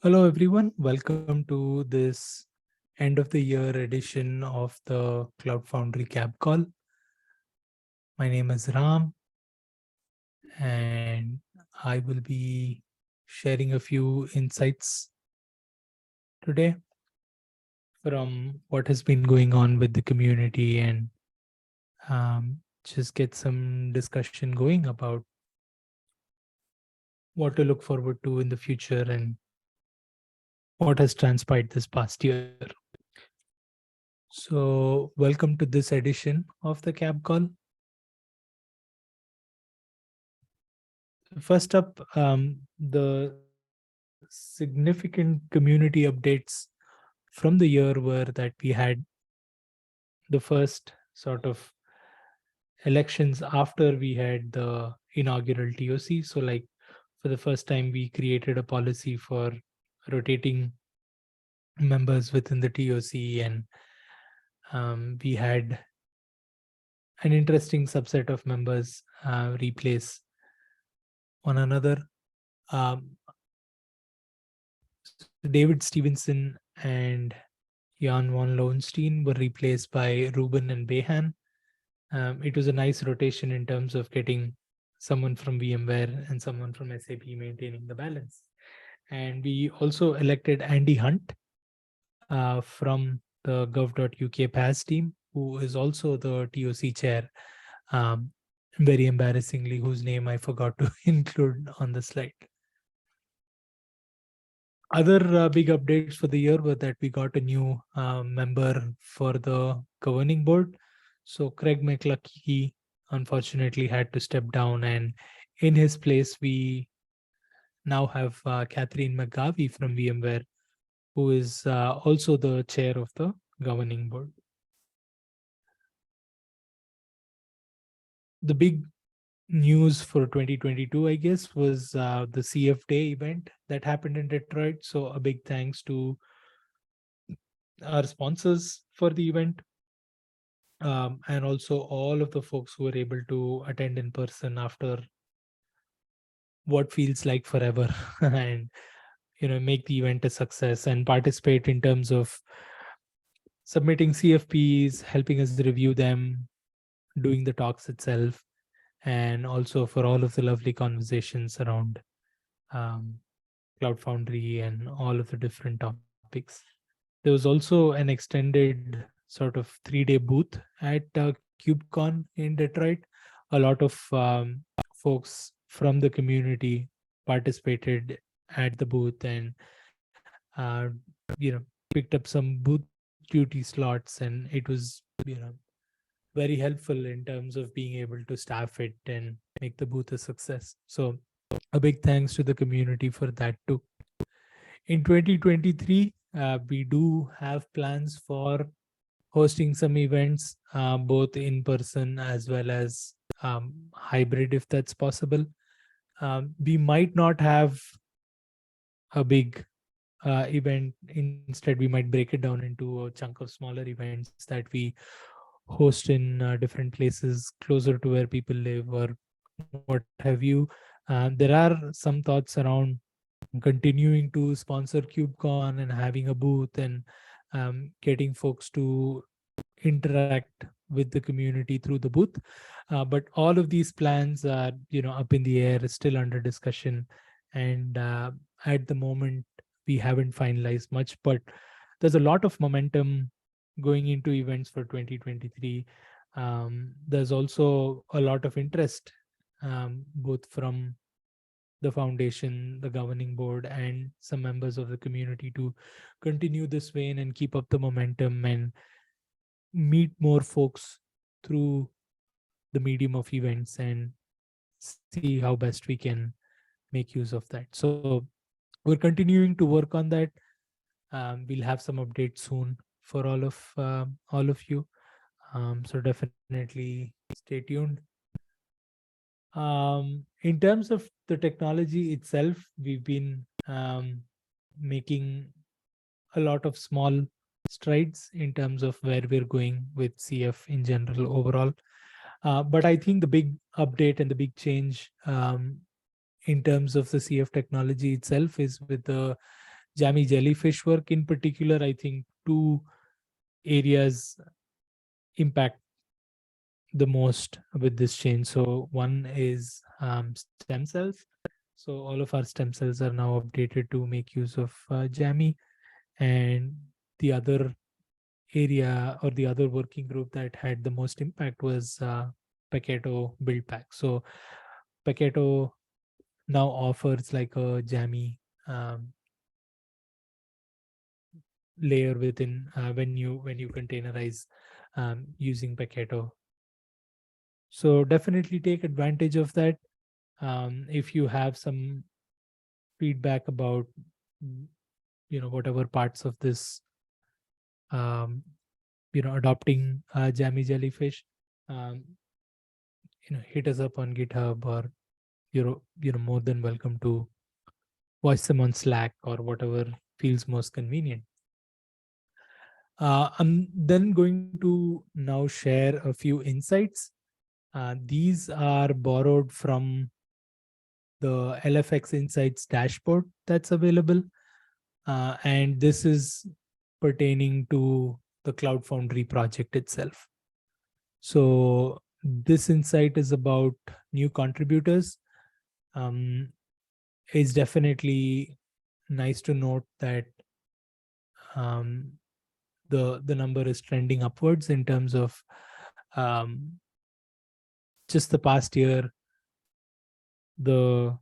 Hello, everyone. Welcome to this end of the year edition of the Cloud Foundry Cap Call. My name is Ram, and I will be sharing a few insights today from what has been going on with the community and just get some discussion going about what to look forward to in the future and what has transpired this past year. So, welcome to this edition of the Cap Call. First up, the significant community updates from the year were that we had the first sort of elections after we had the inaugural TOC. So, like for the first time, we created a policy for rotating members within the TOC, and we had an interesting subset of members replace one another. Um, so David Stevenson and Jan von Lowenstein were replaced by Ruben and Behan. It was a nice rotation in terms of getting someone from VMware and someone from SAP maintaining the balance. And we also elected Andy Hunt from the gov.uk PAS team, who is also the TOC chair, um, very embarrassingly, whose name I forgot to include on the slide. Other big updates for the year were that we got a new member for the governing board. So Craig McLucky unfortunately had to step down, and in his place, we now have Catherine McGarvey from VMware, who is also the chair of the governing board. The big news for 2022, I guess, was the CF Day event that happened in Detroit. So a big thanks to our sponsors for the event, and also all of the folks who were able to attend in person after what feels like forever and make the event a success and participate in terms of submitting CFPs, helping us review them, doing the talks itself, and also for all of the lovely conversations around um, Cloud Foundry and all of the different topics. There was also an extended sort of 3-day booth at KubeCon in Detroit. A lot of folks from the community participated at the booth and uh, picked up some booth duty slots, and it was very helpful in terms of being able to staff it and make the booth a success. So a big thanks to the community for that too. In 2023, we do have plans for hosting some events, both in person as well as hybrid, if that's possible. We might not have a big event. Instead, we might break it down into a chunk of smaller events that we host in different places closer to where people live or what have you. There are some thoughts around continuing to sponsor KubeCon and having a booth and getting folks to interact with the community through the booth. But all of these plans are, up in the air, still under discussion, and at the moment we haven't finalized much. But there's a lot of momentum going into events for 2023. There's also a lot of interest, both from the foundation, the governing board, and some members of the community to continue this vein and keep up the momentum and meet more folks through the medium of events and see how best we can make use of that. So we're continuing to work on that. We'll have some updates soon for all of you. So definitely stay tuned. In terms of the technology itself, we've been making a lot of small strides in terms of where we're going with CF in general overall. But I think the big update and the big change in terms of the CF technology itself is with the Jammy Jellyfish work in particular, I think two areas impact the most with this change. So one is stem cells. So all of our stem cells are now updated to make use of Jammy. And the other area or the other working group that had the most impact was Paketo build pack. So Paketo now offers like a Jammy um, layer within when you containerize using Paketo. So definitely take advantage of that. If you have some feedback about whatever parts of this um, adopting Jammy Jellyfish, um, hit us up on GitHub, or you're more than welcome to watch them on Slack or whatever feels most convenient. I'm then going to now share a few insights. These are borrowed from the LFX Insights dashboard that's available. And this is pertaining to the Cloud Foundry project itself. So this insight is about new contributors. Um, it's definitely nice to note that um, the number is trending upwards in terms of um, just the past year. The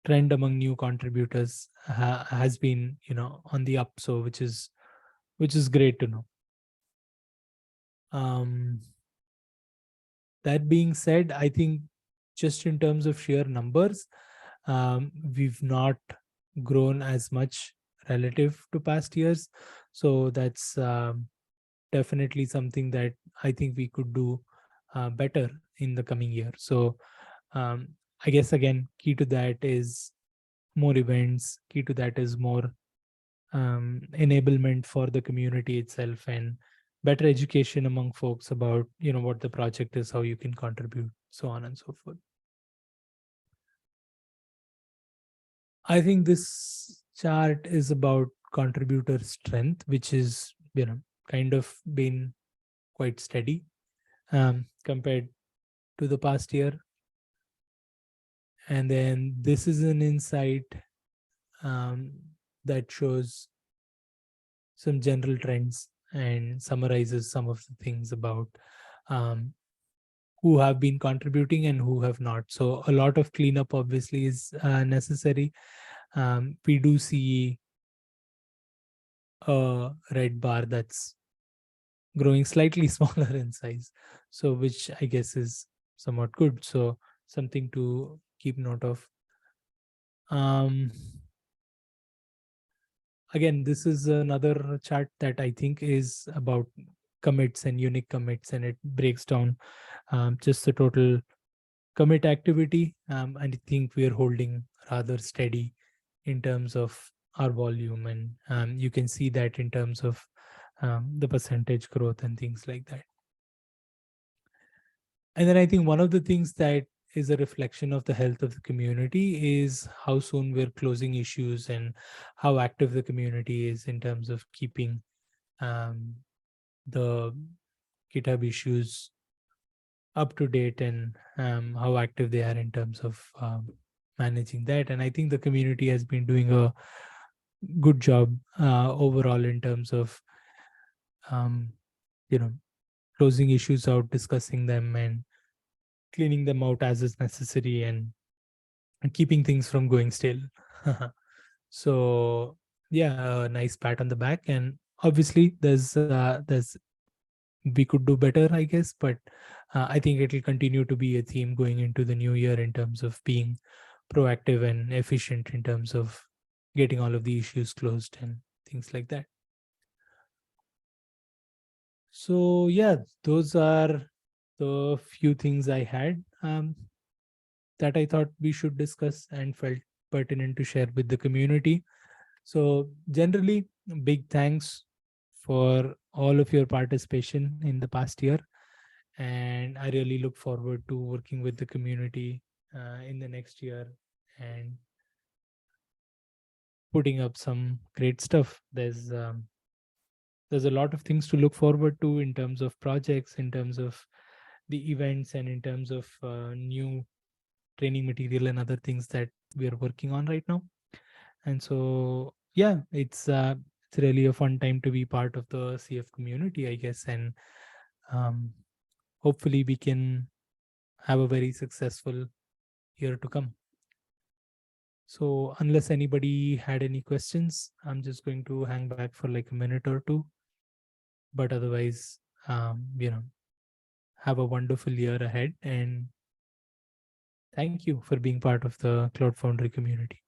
trend among new contributors has been on the up, so which is great to know. um that being said, I think just in terms of sheer numbers, we've not grown as much relative to past years. So that's definitely something that I think we could do better in the coming year. So um, I guess again, key to that is more events. Key to that is more enablement for the community itself, and better education among folks about what the project is, how you can contribute, so on and so forth. I think this chart is about contributor strength, which is kind of been quite steady compared to the past year. And then this is an insight um, that shows some general trends and summarizes some of the things about um, who have been contributing and who have not. So a lot of cleanup obviously is necessary. We do see a red bar that's growing slightly smaller in size, so which I guess is somewhat good. So something to keep note of. Um, Again, this is another chart that I think is about commits and unique commits, and it breaks down just the total commit activity. And I think we are holding rather steady in terms of our volume, and you can see that in terms of the percentage growth and things like that. And then I think one of the things that is a reflection of the health of the community is how soon we're closing issues and how active the community is in terms of keeping um, the GitHub issues up to date, and how active they are in terms of managing that. And I think the community has been doing a good job overall in terms of um, you know closing issues out, discussing them, and cleaning them out as is necessary, and keeping things from going stale. So yeah, a nice pat on the back. And obviously there's we could do better, I guess, but I think it will continue to be a theme going into the new year in terms of being proactive and efficient in terms of getting all of the issues closed and things like that. So yeah, those are the few things I had that I thought we should discuss and felt pertinent to share with the community. So generally, big thanks for all of your participation in the past year, and I really look forward to working with the community in the next year, and putting up some great stuff. There's a lot of things to look forward to in terms of projects, in terms of the events, and in terms of new training material and other things that we are working on right now. And so, yeah, it's really a fun time to be part of the CF community, I guess. And um, hopefully we can have a very successful year to come. So unless anybody had any questions, I'm just going to hang back for like a minute or two. But otherwise, have a wonderful year ahead, and thank you for being part of the Cloud Foundry community.